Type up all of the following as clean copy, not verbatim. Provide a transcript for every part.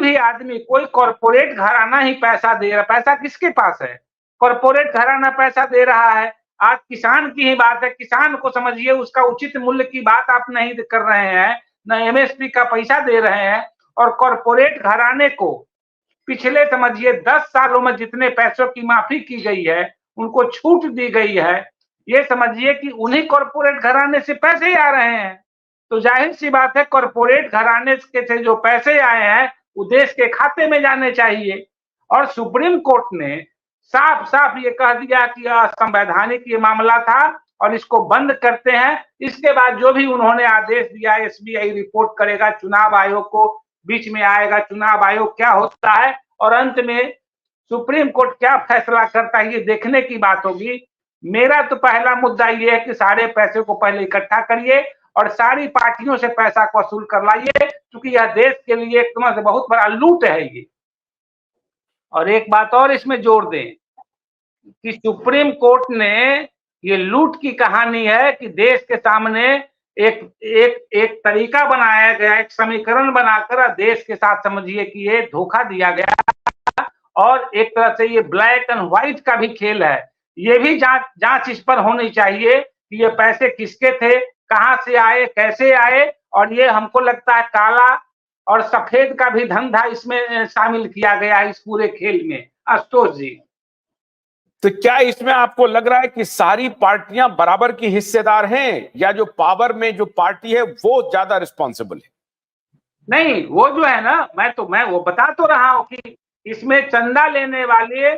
भी आदमी, कोई कॉरपोरेट घराना ही पैसा दे रहा, पैसा किसके पास है? कॉरपोरेट घराना पैसा दे रहा है। आज किसान की ही बात है, किसान को समझिए, उसका उचित मूल्य की बात आप नहीं कर रहे हैं, न एमएसपी का पैसा दे रहे हैं, और कॉरपोरेट घराने को पिछले समझिए 10 सालों में जितने पैसों की माफी की गई है, उनको छूट दी गई है, ये समझिए कि उन्हीं कॉरपोरेट घराने से पैसे आ रहे हैं। तो जाहिर सी बात है, कॉरपोरेट घराने के से जो पैसे आए हैं वो देश के खाते में जाने चाहिए। और सुप्रीम कोर्ट ने साफ साफ ये कह दिया कि असंवैधानिक ये मामला था और इसको बंद करते हैं। इसके बाद जो भी उन्होंने आदेश दिया, एसबीआई रिपोर्ट करेगा चुनाव आयोग को, बीच में आएगा चुनाव आयोग क्या होता है, और अंत में सुप्रीम कोर्ट क्या फैसला करता है, ये देखने की बात होगी। मेरा तो पहला मुद्दा ये है कि सारे पैसे को पहले इकट्ठा करिए और सारी पार्टियों से पैसा को वसूल कर लाइए, क्योंकि यह देश के लिए एक तरह से बहुत बड़ा लूट है ये। और एक बात और इसमें जोड़ दें कि सुप्रीम कोर्ट ने, ये लूट की कहानी है कि देश के सामने एक एक एक तरीका बनाया गया, एक समीकरण बनाकर देश के साथ समझिए कि ये धोखा दिया गया, और एक तरह से ये ब्लैक एंड व्हाइट का भी खेल है। ये भी जांच इस पर होनी चाहिए कि ये पैसे किसके थे, कहां से आए, कैसे आए, और ये हमको लगता है काला और सफेद का भी धंधा इसमें शामिल किया गया है इस पूरे खेल में। आशुतोष जी, तो क्या इसमें आपको लग रहा है कि सारी पार्टियां बराबर की हिस्सेदार हैं, या जो पावर में जो पार्टी है वो ज्यादा रिस्पॉन्सिबल है? नहीं, वो जो है ना, मैं वो बता तो रहा हूं कि इसमें चंदा लेने वाले,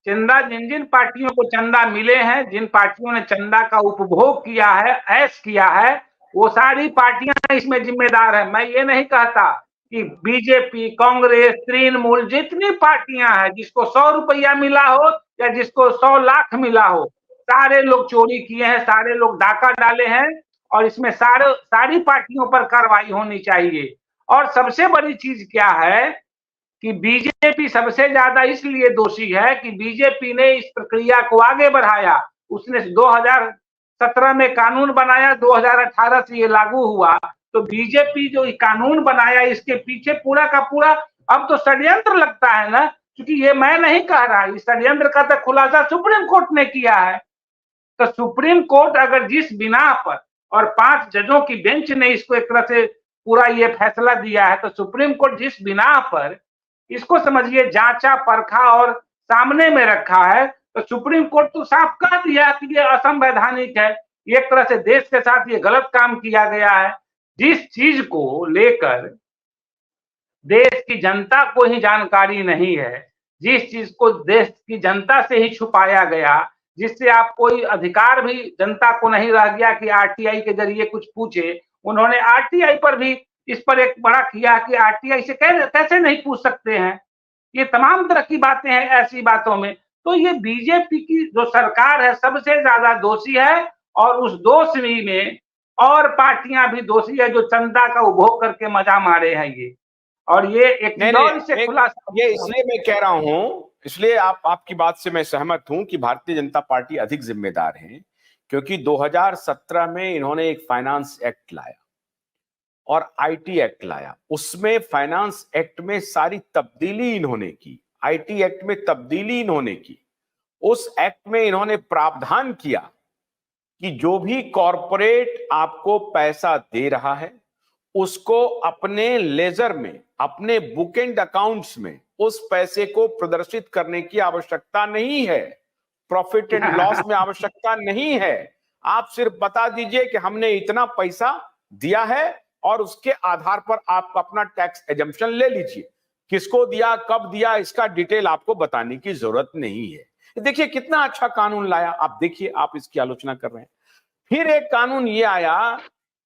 चंदा जिन जिन पार्टियों को चंदा मिले हैं, जिन पार्टियों ने चंदा का उपभोग किया है, ऐश किया है, वो सारी पार्टियां इसमें जिम्मेदार है। मैं ये नहीं कहता कि बीजेपी, कांग्रेस, तृणमूल, जितनी पार्टियां हैं, जिसको 100 रुपया मिला हो या जिसको 100 लाख मिला हो, सारे लोग चोरी किए हैं, सारे लोग डाका डाले हैं, और इसमें सारी पार्टियों पर कार्रवाई होनी चाहिए। और सबसे बड़ी चीज क्या है कि बीजेपी सबसे ज्यादा इसलिए दोषी है कि बीजेपी ने इस प्रक्रिया को आगे बढ़ाया। उसने 2017 में कानून बनाया, 2018 से ये लागू हुआ। तो बीजेपी जो कानून बनाया, इसके पीछे पूरा का पूरा अब तो षड्यंत्र लगता है ना, क्योंकि ये मैं नहीं कह रहा, इस षड्यंत्र का तो खुलासा सुप्रीम कोर्ट ने किया है। तो सुप्रीम कोर्ट अगर जिस बिना पर, और 5 जजों की बेंच ने इसको एक तरह से पूरा ये फैसला दिया है, तो सुप्रीम कोर्ट जिस बिना पर इसको समझिए जांचा, परखा और सामने में रखा है, तो सुप्रीम कोर्ट तो साफ कह दिया कि ये असंवैधानिक है, एक तरह से देश के साथ ये गलत काम किया गया है। जिस चीज को लेकर देश की जनता को ही जानकारी नहीं है, जिस चीज को देश की जनता से ही छुपाया गया, जिससे आप कोई अधिकार भी जनता को नहीं रह गया कि आरटीआई के जरिए कुछ पूछे। उन्होंने आरटीआई पर भी इस पर एक बड़ा किया कि आरटीआई से कैसे नहीं पूछ सकते हैं। ये तमाम तरह की बातें हैं ऐसी बातों में। तो ये बीजेपी की जो सरकार है सबसे ज्यादा दोषी है, और उस दोषी में और पार्टियां भी दोषी है जो चंदा का उपभोग करके मजा मारे हैं ये। और ये एक नहीं, खुलासा, ये इसलिए मैं कह रहा हूं, इसलिए आपकी बात से मैं सहमत हूं कि भारतीय जनता पार्टी अधिक जिम्मेदार है, क्योंकि 2017 में इन्होंने एक फाइनेंस एक्ट लाया और आईटी एक्ट लाया। उसमें फाइनेंस एक्ट में सारी तब्दीली इन्होंने की, आईटी एक्ट में तब्दीली इन्होंने की। उस एक्ट में इन्होंने प्रावधान किया कि जो भी कॉरपोरेट आपको पैसा दे रहा है उसको अपने लेजर में, अपने बुक एंड अकाउंट्स में उस पैसे को प्रदर्शित करने की आवश्यकता नहीं है, प्रॉफिट एंड लॉस में आवश्यकता नहीं है। आप सिर्फ बता दीजिए कि हमने इतना पैसा दिया है और उसके आधार पर आप अपना टैक्स एजम्पशन ले लीजिए। किसको दिया, कब दिया, इसका डिटेल आपको बताने की जरूरत नहीं है। देखिए कितना अच्छा कानून लाया। आप देखिए, आप इसकी आलोचना कर रहे हैं। फिर एक कानून ये आया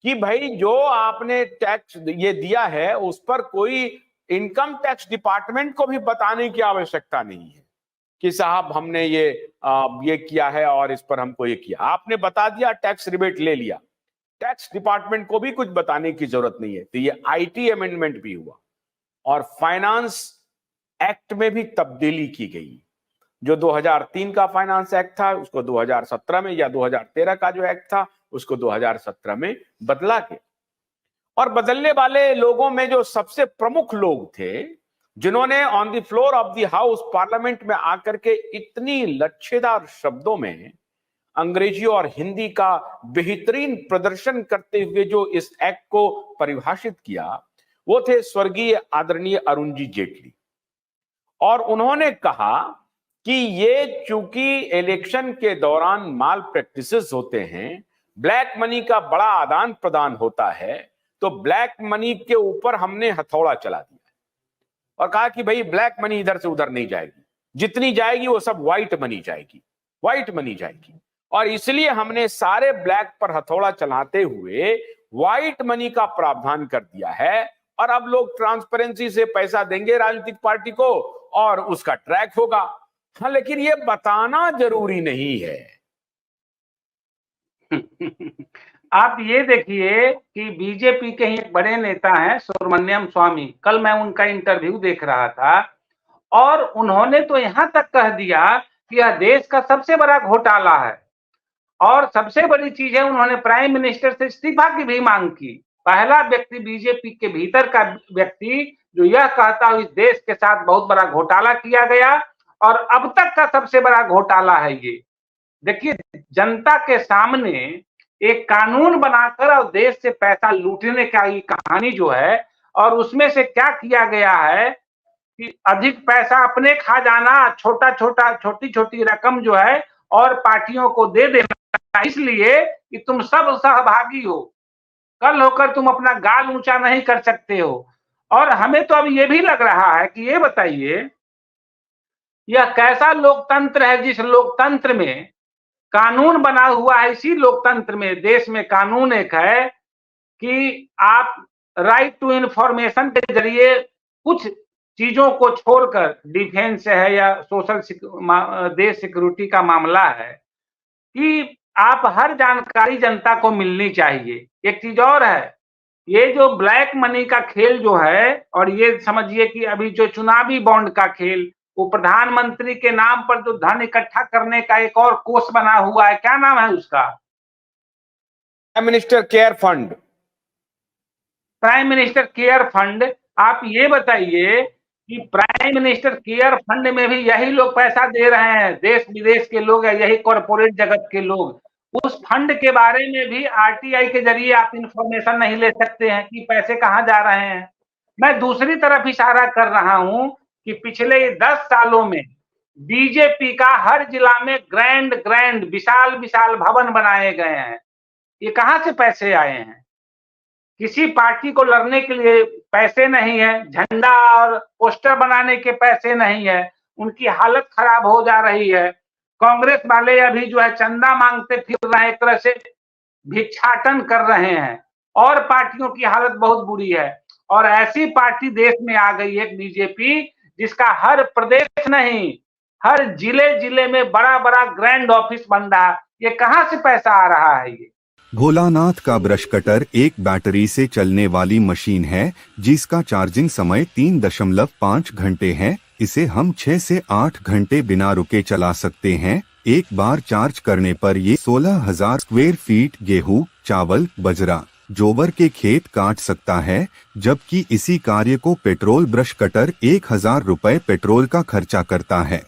कि भाई जो आपने टैक्स ये दिया है उस पर कोई इनकम टैक्स डिपार्टमेंट को भी बताने की आवश्यकता नहीं है कि साहब हमने ये किया है और इस पर हमको ये किया। आपने बता दिया, टैक्स रिबेट ले लिया, टैक्स डिपार्टमेंट को भी कुछ बताने की जरूरत नहीं है। तो ये आईटी अमेंडमेंट भी हुआ और फाइनेंस एक्ट में भी तब्दीली की गई। जो 2003 का फाइनेंस एक्ट था उसको 2017 में, या 2013 का जो एक्ट था उसको 2017 में बदला गया। और बदलने वाले लोगों में जो सबसे प्रमुख लोग थे जिन्होंने on the floor of the house parliament में आकर के इतनी लच्छेदार शब्दों में अंग्रेजी और हिंदी का बेहतरीन प्रदर्शन करते हुए जो इस एक्ट को परिभाषित किया, वो थे स्वर्गीय आदरणीय अरुण जी जेटली। और उन्होंने कहा कि ये चूंकि इलेक्शन के दौरान माल प्रैक्टिसेस होते हैं, ब्लैक मनी का बड़ा आदान प्रदान होता है, तो ब्लैक मनी के ऊपर हमने हथौड़ा चला दिया और कहा कि भाई ब्लैक मनी इधर से उधर नहीं जाएगी, जितनी जाएगी वो सब व्हाइट मनी जाएगी, व्हाइट मनी जाएगी। और इसलिए हमने सारे ब्लैक पर हथौड़ा चलाते हुए व्हाइट मनी का प्रावधान कर दिया है। और अब लोग ट्रांसपेरेंसी से पैसा देंगे राजनीतिक पार्टी को और उसका ट्रैक होगा। हाँ, लेकिन ये बताना जरूरी नहीं है। आप ये देखिए कि बीजेपी के ही एक बड़े नेता हैं सुब्रमण्यम स्वामी, कल मैं उनका इंटरव्यू देख रहा था और उन्होंने तो यहां तक कह दिया कि यह देश का सबसे बड़ा घोटाला है। और सबसे बड़ी चीज है, उन्होंने प्राइम मिनिस्टर से इस्तीफा की भी मांग की। पहला व्यक्ति बीजेपी के भीतर का व्यक्ति जो यह कहता है इस देश के साथ बहुत बड़ा घोटाला किया गया और अब तक का सबसे बड़ा घोटाला है ये। देखिए, जनता के सामने एक कानून बनाकर और देश से पैसा लूटने का ये कहानी जो है, और उसमें से क्या किया गया है कि अधिक पैसा अपने खा जाना, छोटी छोटी रकम जो है और पार्टियों को दे देना, इसलिए कि तुम सब सहभागी हो, कल होकर तुम अपना गाल ऊंचा नहीं कर सकते हो। और हमें तो अब ये भी लग रहा है कि ये बताइए, यह कैसा लोकतंत्र है जिस लोकतंत्र में कानून बना हुआ है। इसी लोकतंत्र में, देश में कानून एक है कि आप राइट टू इंफॉर्मेशन के जरिए कुछ चीजों को छोड़कर, डिफेंस है या सोशल देश सिक्योरिटी का मामला है, कि आप हर जानकारी जनता को मिलनी चाहिए। एक चीज और है, ये जो ब्लैक मनी का खेल जो है, और ये समझिए कि अभी जो चुनावी बॉन्ड का खेल, वो प्रधानमंत्री के नाम पर जो धन इकट्ठा करने का एक और कोष बना हुआ है, क्या नाम है उसका? Prime minister care fund. Prime minister care fund. आप ये बताइए कि प्राइम मिनिस्टर केयर फंड में भी यही लोग पैसा दे रहे हैं, देश विदेश के लोग या यही कॉर्पोरेट जगत के लोग। उस फंड के बारे में भी आरटीआई के जरिए आप इंफॉर्मेशन नहीं ले सकते हैं कि पैसे कहां जा रहे हैं। मैं दूसरी तरफ इशारा कर रहा हूं कि पिछले 10 सालों में बीजेपी का हर जिला में ग्रैंड विशाल भवन बनाए गए हैं। ये कहां से पैसे आए हैं? किसी पार्टी को लड़ने के लिए पैसे नहीं है, झंडा और पोस्टर बनाने के पैसे नहीं है, उनकी हालत खराब हो जा रही है। कांग्रेस वाले अभी जो है चंदा मांगते फिर रहे हैं, एक तरह से भिक्षाटन कर रहे हैं, और पार्टियों की हालत बहुत बुरी है। और ऐसी पार्टी देश में आ गई है बीजेपी, जिसका हर प्रदेश नहीं, हर जिले में बड़ा ग्रैंड ऑफिस बन रहा है। ये कहां से पैसा आ रहा है? ये भोलानाथ का ब्रश कटर एक बैटरी से चलने वाली मशीन है जिसका चार्जिंग समय 3.5 घंटे है। इसे हम 6 से 8 घंटे बिना रुके चला सकते हैं। एक बार चार्ज करने पर ये 16,000 स्क्वायर फीट गेहूं, चावल, बजरा, जोवर के खेत काट सकता है, जबकि इसी कार्य को पेट्रोल ब्रश कटर 1,000 रुपए पेट्रोल का खर्चा करता है।